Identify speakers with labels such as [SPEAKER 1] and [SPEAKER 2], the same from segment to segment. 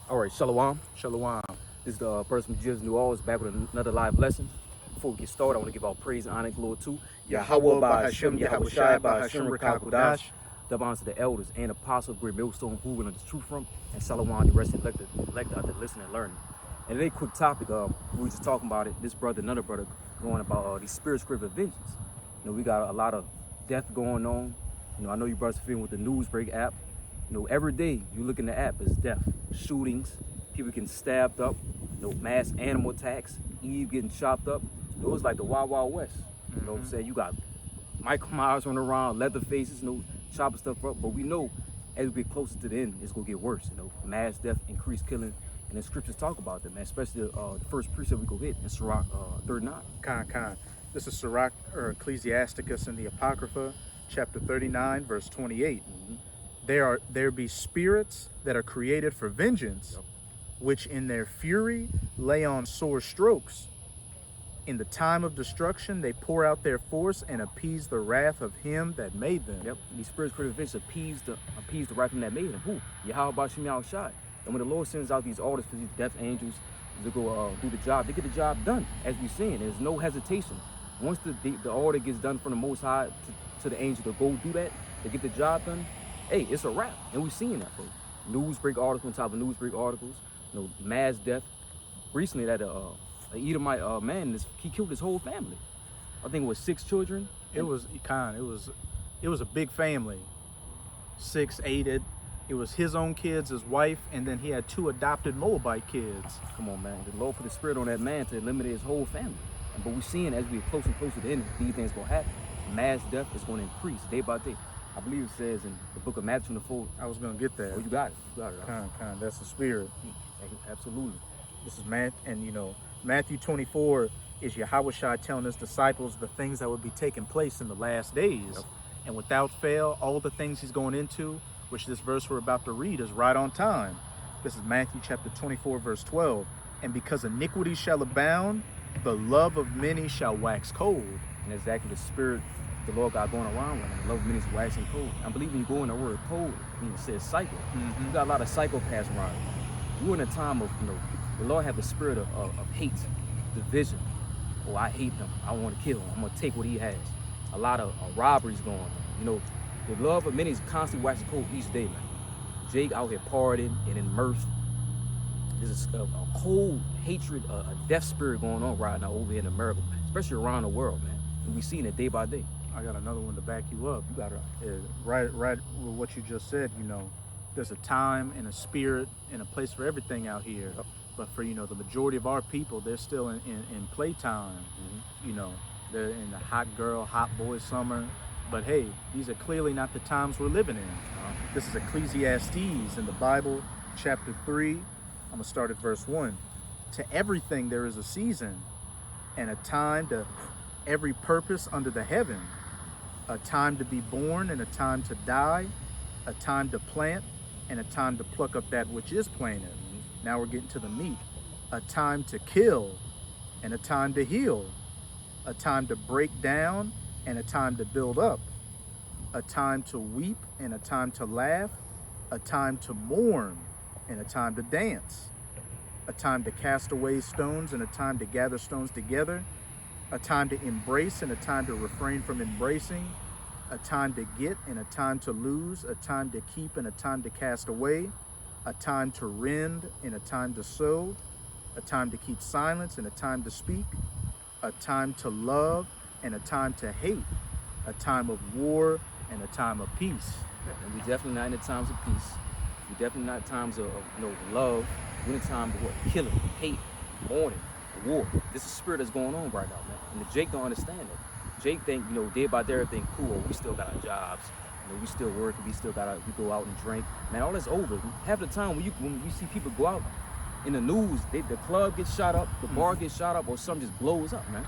[SPEAKER 1] All right, Shalom.
[SPEAKER 2] Shalom.
[SPEAKER 1] This is the person from Jesus New Orleans back with another live lesson. Before we get started, I want to give all praise and honor and glory to
[SPEAKER 2] Yahweh Bahashem, Yahweh Shai Bahashem Rakakudash.
[SPEAKER 1] Double honor to the elders and apostles of Great Millstone who went on the truth from, and Shalom, the rest elected out there listening and learning. And today, quick topic, we were just talking about it. This brother, another brother, going about these spirit of vengeance. You know, we got a lot of death going on. You know, I know you brothers are familiar with the Newsbreak app. You know, every day you look in the app, it's death, shootings, people getting stabbed up, you know, mass animal attacks, Eve getting chopped up. It was like the Wild Wild West. You know what I'm saying? You got Michael Myers running around, leather faces, you know, chopping stuff up. But we know as we get closer to the end, it's gonna get worse. You know, mass death, increased killing, and the scriptures talk about that, man. Especially the first precept we go hit in Sirach 39.
[SPEAKER 2] Khan. This is Sirach or Ecclesiasticus in the Apocrypha, chapter 39, verse 28. There be spirits that are created for vengeance, which in their fury lay on sore strokes. In the time of destruction, they pour out their force and appease the wrath of him that made them.
[SPEAKER 1] Yep, these spirits created vengeance appease the wrath of him that made them. Who? Yahweh Bahashem Yahweh Shai. And when the Lord sends out these orders for these death angels to go do the job, they get the job done. As we're seeing, there's no hesitation. Once the order gets done from the Most High to the angel to go do that, they get the job done. Hey, it's a wrap, and we're seeing that, folks. Newsbreak articles on top of Newsbreak articles, you know, mass death. Recently, that an Edomite man, he killed his whole family. I think it was 6 children.
[SPEAKER 2] It was a big family, 6, 8. It was his own kids, his wife, and then he had 2 adopted Moabite kids.
[SPEAKER 1] Come on, man. The Lord put the spirit on that man to eliminate his whole family. But we're seeing as we get closer and closer to the end, these things gonna happen. Mass death is gonna increase day by day. I believe it says in the book of Matthew 24.
[SPEAKER 2] I was going to get that.
[SPEAKER 1] Oh, you got it. You got it.
[SPEAKER 2] Khan. That's the spirit.
[SPEAKER 1] Absolutely.
[SPEAKER 2] This is Matthew 24 is Yahweh Shai telling his disciples the things that would be taking place in the last days.
[SPEAKER 1] Yep.
[SPEAKER 2] And without fail, all the things he's going into, which this verse we're about to read is right on time. This is Matthew chapter 24, verse 12. And because iniquity shall abound, the love of many shall wax cold.
[SPEAKER 1] And exactly the spirit the Lord got going around with him. The love of many is waxing cold. I believe when you go in the word cold, I mean, it says cycle. You got a lot of psychopaths around you. We're in a time of, you know, the Lord have the spirit of hate, division. Oh, I hate him. I want to kill him. I'm going to take what he has. A lot of robberies going on. You know, the love of many is constantly waxing cold each day, man. Jake out here partying and in mirth. There's a cold hatred, a death spirit going on right now over here in America, especially around the world, man. And we seeing it day by day.
[SPEAKER 2] I got another one to back you up.
[SPEAKER 1] You got it.
[SPEAKER 2] Right with what you just said, you know, there's a time and a spirit and a place for everything out here.
[SPEAKER 1] Yep.
[SPEAKER 2] But for, you know, the majority of our people, they're still in playtime. You know, they're in the hot girl, hot boy summer. But hey, these are clearly not the times we're living in. This is Ecclesiastes in the Bible, chapter 3. I'm going to start at verse 1. To everything there is a season and a time to every purpose under the heaven, a time to be born and a time to die, a time to plant and a time to pluck up that which is planted. Now we're getting to the meat. A time to kill and a time to heal, a time to break down and a time to build up, a time to weep and a time to laugh, a time to mourn and a time to dance, a time to cast away stones and a time to gather stones together, a time to embrace and a time to refrain from embracing, a time to get and a time to lose, a time to keep and a time to cast away, a time to rend and a time to sow, a time to keep silence and a time to speak, a time to love and a time to hate, a time of war and a time of peace.
[SPEAKER 1] And we definitely not in the times of peace. We definitely not times of you know, love. We're in the time of what? Killing, hate, mourning, war. This is spirit that's going on right now, man. And Jake don't understand it. Jake think, you know, day by day everything cool. We still got our jobs. You know, we still working. We go out and drink. Man, all that's over. Half the time when you see people go out in the news, the club gets shot up, the bar gets shot up, or something just blows up, man.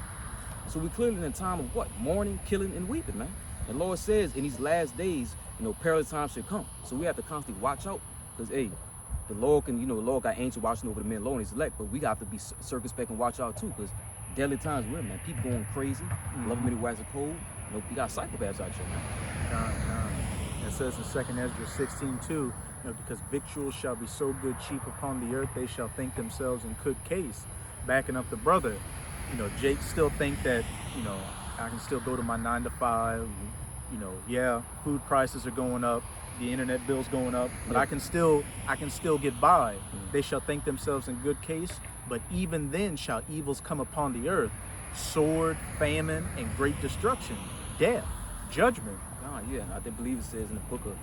[SPEAKER 1] So we clearly in a time of what? Mourning, killing, and weeping, man. The Lord says in these last days, you know, perilous times should come. So we have to constantly watch out, because hey, the Lord got angels watching over the men, Lord and his elect, but we got to be circumspect and watch out too, because deadly times we're in, man. People going crazy, love many wax are cold. You know, we got psychopaths out here, man.
[SPEAKER 2] It says in 2 Ezra 16:2, Because victuals shall be so good cheap upon the earth, they shall think themselves in good case. Backing up the brother, Jake still think that, I can still go to my 9 to 5. Yeah, food prices are going up, the internet bill's going up, but
[SPEAKER 1] Yeah.
[SPEAKER 2] I can still get by. They shall think themselves in good case, but even then shall evils come upon the earth, sword, famine, and great destruction, death, judgment.
[SPEAKER 1] Yeah, I think believe it says in the book of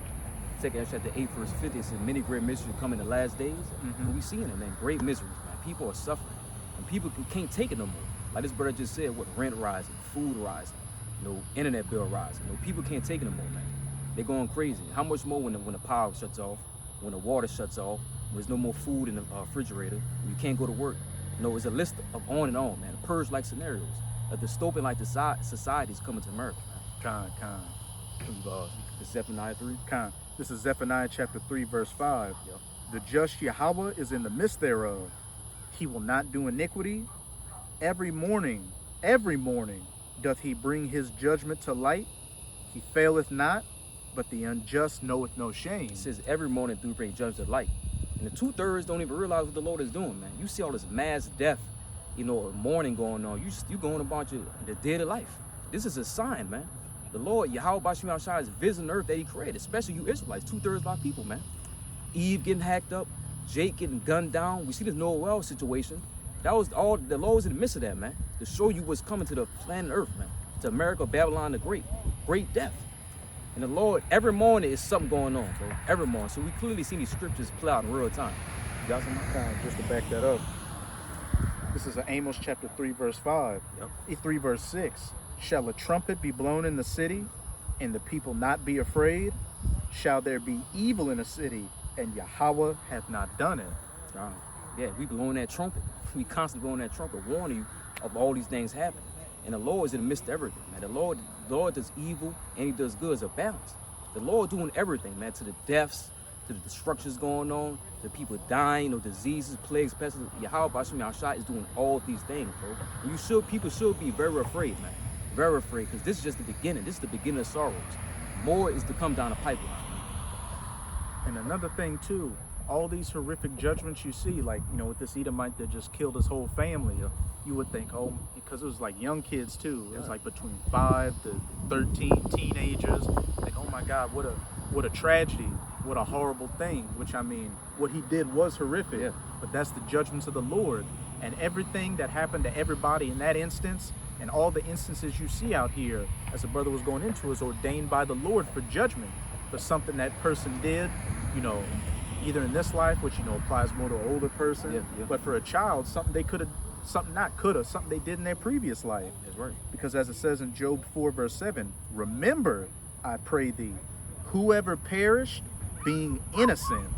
[SPEAKER 1] 2 chapter 8, verse 50, it says many great miseries come in the last days. And we seeing it, man. Great miseries, man. People are suffering. And people can't take it no more. Like this brother just said, rent rising, food rising, internet bill rising. People can't take it no more, man. They're going crazy. How much more when the power shuts off, when the water shuts off, when there's no more food in the refrigerator, when you can't go to work. It's a list of on and on, man. Purge-like scenarios. A dystopian-like societies coming to America, man.
[SPEAKER 2] Con.
[SPEAKER 1] Zephaniah 3.
[SPEAKER 2] This is Zephaniah chapter 3, verse 5.
[SPEAKER 1] Yep.
[SPEAKER 2] The just Yahweh is in the midst thereof. He will not do iniquity. Every morning doth he bring his judgment to light. He faileth not, but the unjust knoweth no shame.
[SPEAKER 1] It says every morning do bring judgment to light. And the 2/3 don't even realize what the Lord is doing, man. You see all this mass death, mourning going on. You going about the dead of life. This is a sign, man. The Lord, Yahweh Bashim Al-Shai, is visiting the earth that he created, especially you Israelites, 2/3 of our people, man. Eve getting hacked up, Jake getting gunned down. We see this Noah well situation. That was all, the Lord was in the midst of that, man, to show you what's coming to the planet Earth, man, to America, Babylon the Great death. And the Lord, every morning is something going on, bro, every morning. So we clearly see these scriptures play out in real time. You got some
[SPEAKER 2] time just to back that up. This is Amos chapter 3, verse 5.
[SPEAKER 1] Yep.
[SPEAKER 2] 3, verse 6. Shall a trumpet be blown in the city, and the people not be afraid? Shall there be evil in a city, and Yahweh hath not done it?
[SPEAKER 1] Yeah, we blowing that trumpet. We constantly blowing that trumpet, warning you of all these things happening. And the Lord is in the midst of everything, man. The Lord does evil and he does good as a balance. The Lord doing everything, man, to the deaths, to the destructions going on, to people dying, diseases, plagues, pestilence. Yahweh Bashim Al-Shai is doing all these things, bro. And people should be very afraid, man. Very afraid, because this is just the beginning. This is the beginning of sorrows. More is to come down the pipeline.
[SPEAKER 2] And another thing too, all these horrific judgments you see, like, with this Edomite that just killed his whole family, you would think, because it was like young kids too. It was like between 5 to 13 teenagers. Like, oh my God, what a tragedy, what a horrible thing. Which, I mean, what he did was horrific, but that's the judgments of the Lord. And everything that happened to everybody in that instance, and all the instances you see out here, as the brother was going into, is ordained by the Lord for judgment, for something that person did, either in this life, which, applies more to an older person, but for a child, something they something they did in their previous life.
[SPEAKER 1] That's right.
[SPEAKER 2] Because as it says in Job 4, verse 7, remember, I pray thee, whoever perished being innocent,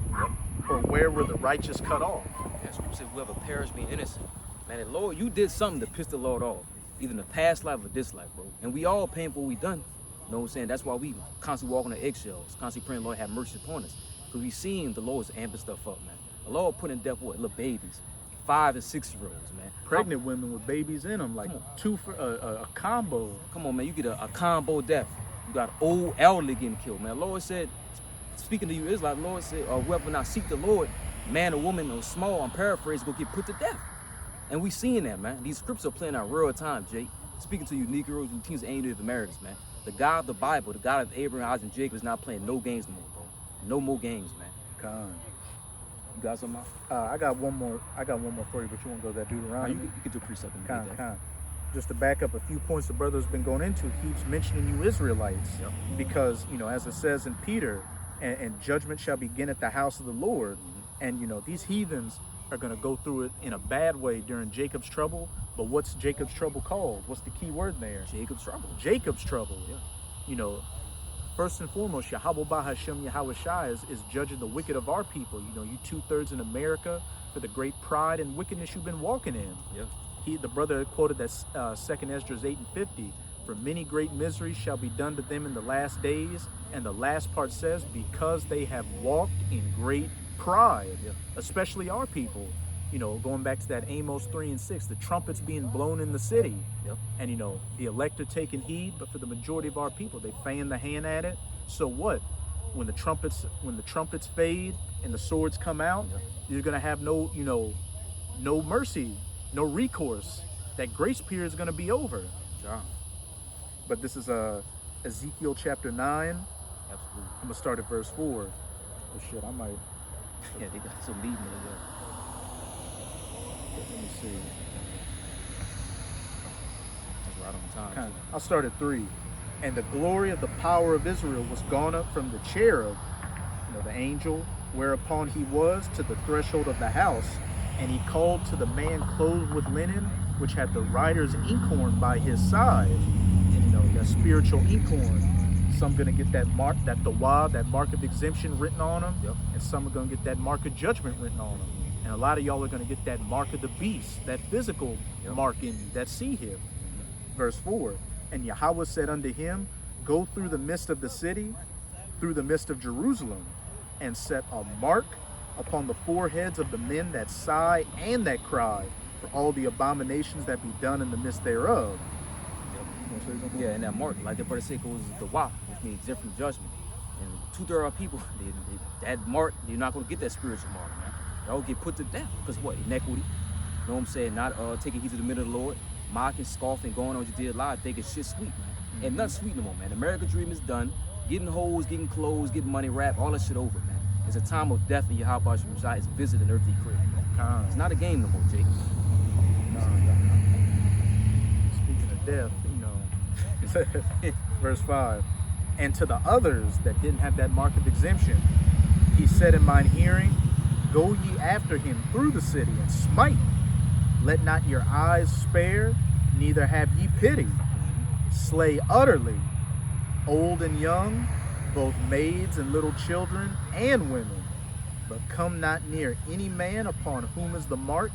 [SPEAKER 2] or where were the righteous cut off?
[SPEAKER 1] That's what you said, whoever perished being innocent. Man, the Lord, you did something to piss the Lord off, either in the past life or this life, bro. And we all paying for what we done. You know what I'm saying? That's why we constantly walking on eggshells, constantly praying, Lord, have mercy upon us. Because we seen the Lord's amping stuff up, man. The Lord putting in death little babies, 5 and 6-year-olds, man.
[SPEAKER 2] Pregnant women with babies in them, like two for a combo.
[SPEAKER 1] Come on, man, you get a combo death. You got old elderly getting killed, man. The Lord said, speaking to you Israel, the Lord said, whoever not seek the Lord, man or woman or small, I'm paraphrasing, go get put to death. And we seeing that, man. These scriptures are playing out real time, Jake. Speaking to you Negroes who teach ain't Native Americans, man. The God of the Bible, the God of Abraham, Isaac, and Jacob is not playing no games no more, bro. No more games, man.
[SPEAKER 2] God.
[SPEAKER 1] You got something else?
[SPEAKER 2] I got one more for you, but you want to go that Deuteronomy?
[SPEAKER 1] You can do precept and
[SPEAKER 2] Con. Just to back up a few points the brother's been going into, he keeps mentioning you Israelites. Because, as it says in Peter, and judgment shall begin at the house of the Lord. And, these heathens are going to go through it in a bad way during Jacob's trouble. But what's Jacob's trouble called? What's the key word there?
[SPEAKER 1] Jacob's trouble.
[SPEAKER 2] Jacob's trouble. First and foremost, Yahweh Bahashem Yahweh Shai is judging the wicked of our people. You 2/3 in America for the great pride and wickedness you've been walking in. The brother quoted that 2nd Esdras 8:50. For many great miseries shall be done to them in the last days. And the last part says, because they have walked in great pride, especially our people. Going back to that Amos 3 and 6, the trumpets being blown in the city. And, the elect are taking heed, but for the majority of our people, they fan the hand at it. So what? when the trumpets fade and the swords come out,
[SPEAKER 1] Yep.
[SPEAKER 2] you're gonna have no, no mercy, no recourse. That grace period is gonna be over.
[SPEAKER 1] Yeah,
[SPEAKER 2] But this is Ezekiel chapter 9.
[SPEAKER 1] absolutely.
[SPEAKER 2] I'm gonna start at verse 4. Oh shit, I might.
[SPEAKER 1] Yeah, they got some leading in there.
[SPEAKER 2] Let me see.
[SPEAKER 1] That's right on time. too.
[SPEAKER 2] I'll start at 3. And the glory of the power of Israel was gone up from the cherub, the angel, whereupon he was to the threshold of the house, and he called to the man clothed with linen, which had the writer's inkhorn by his side. And that spiritual inkhorn. Some gonna get that mark, that tawad, that mark of exemption written on them,
[SPEAKER 1] Yep.
[SPEAKER 2] and some are gonna get that mark of judgment written on them. And a lot of y'all are gonna get that mark of the beast, that physical
[SPEAKER 1] Yep.
[SPEAKER 2] mark in you, that him. Verse 4, and Yahweh said unto him, go through the midst of the city, through the midst of Jerusalem, and set a mark upon the foreheads of the men that sigh and that cry for all the abominations that be done in the midst thereof.
[SPEAKER 1] Yeah, and that mark, like the brother said, goes the wah, which means exempt from judgment. And 2/3 of people, that mark, you're not going to get that spiritual mark, man. Y'all get put to death. Because what? Inequity. You know what I'm saying? Not taking heed to the minute of the Lord, mocking, scoffing, going on what you did live, thinking shit sweet, man. And nothing sweet no more, man. American dream is done. Getting hoes, getting clothes, getting money, rap, all that shit over, man. It's a time of death, and Yahweh Shai is visiting earthly crib. It's not a game no more, Jake.
[SPEAKER 2] Speaking of death, verse 5, and to the others that didn't have that mark of exemption, he said in mine hearing, go ye after him through the city and smite. Let not your eyes spare, neither have ye pity. Slay utterly, old and young, both maids and little children and women. But come not near any man upon whom is the mark,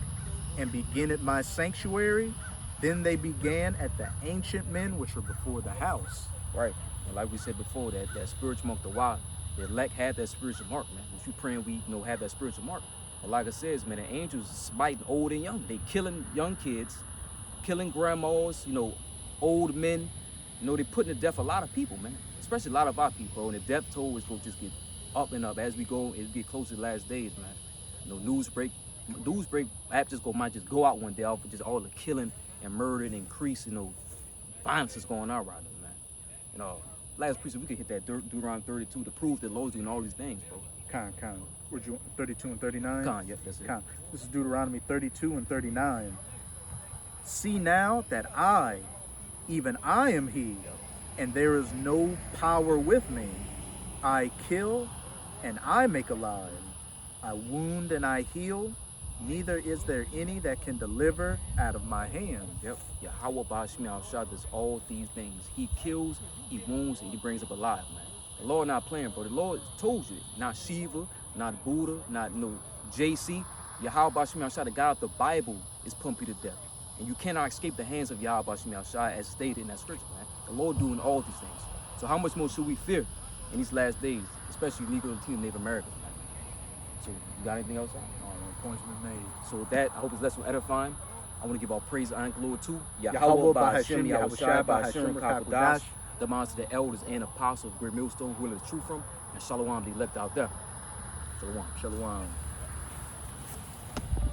[SPEAKER 2] and begin at my sanctuary. Then they began at the ancient men which were before the house.
[SPEAKER 1] Right. And like we said before, that spiritual mark, the why, the elect had that spiritual mark, man. If you praying, we have that spiritual mark. But like I says, man, the angels smiting old and young. They killing young kids, killing grandmas, old men. They putting to death a lot of people, man. Especially a lot of our people. And the death toll is going to just get up and up as we go. It get closer to the last days, man. News break app might just go out one day off of just all the killing and murder and increase, violence is going on right now, man. Last preacher, we could hit that Deuteronomy 32 to prove that the Lord's doing all these things, bro.
[SPEAKER 2] Con. Where'd you 32 and 39?
[SPEAKER 1] Con, yep, that's it.
[SPEAKER 2] Con. This is Deuteronomy 32 and 39. See now that I, even I am he, and there is no power with me. I kill and I make alive. I wound and I heal. Neither is there any that can deliver out of my hand.
[SPEAKER 1] Yep. Yahweh Bashmi Shah does all these things. He kills, he wounds, and he brings up alive, man. The Lord not playing, bro. The Lord told you, not Shiva, not Buddha, not JC. Yahweh Bashmi Shah, the God of the Bible, is putting people to death. And you cannot escape the hands of Yahweh Bashmi Shah as stated in that scripture, man. The Lord doing all these things. So how much more should we fear in these last days, especially Negro and Latino Native Americans, man? So you got anything else?
[SPEAKER 2] Points been made.
[SPEAKER 1] So with that, I hope this lesson was edifying. I want to give all praise, honor, and glory to
[SPEAKER 2] Yahweh
[SPEAKER 1] Bahashem, Yahweh Shai, Bahashem,
[SPEAKER 2] Kakodash.
[SPEAKER 1] Kakodash, the minds of the elders and apostles of Great Millstone, who are the truth from, and Shalom, the elect out there. Shalom.
[SPEAKER 2] Shalom.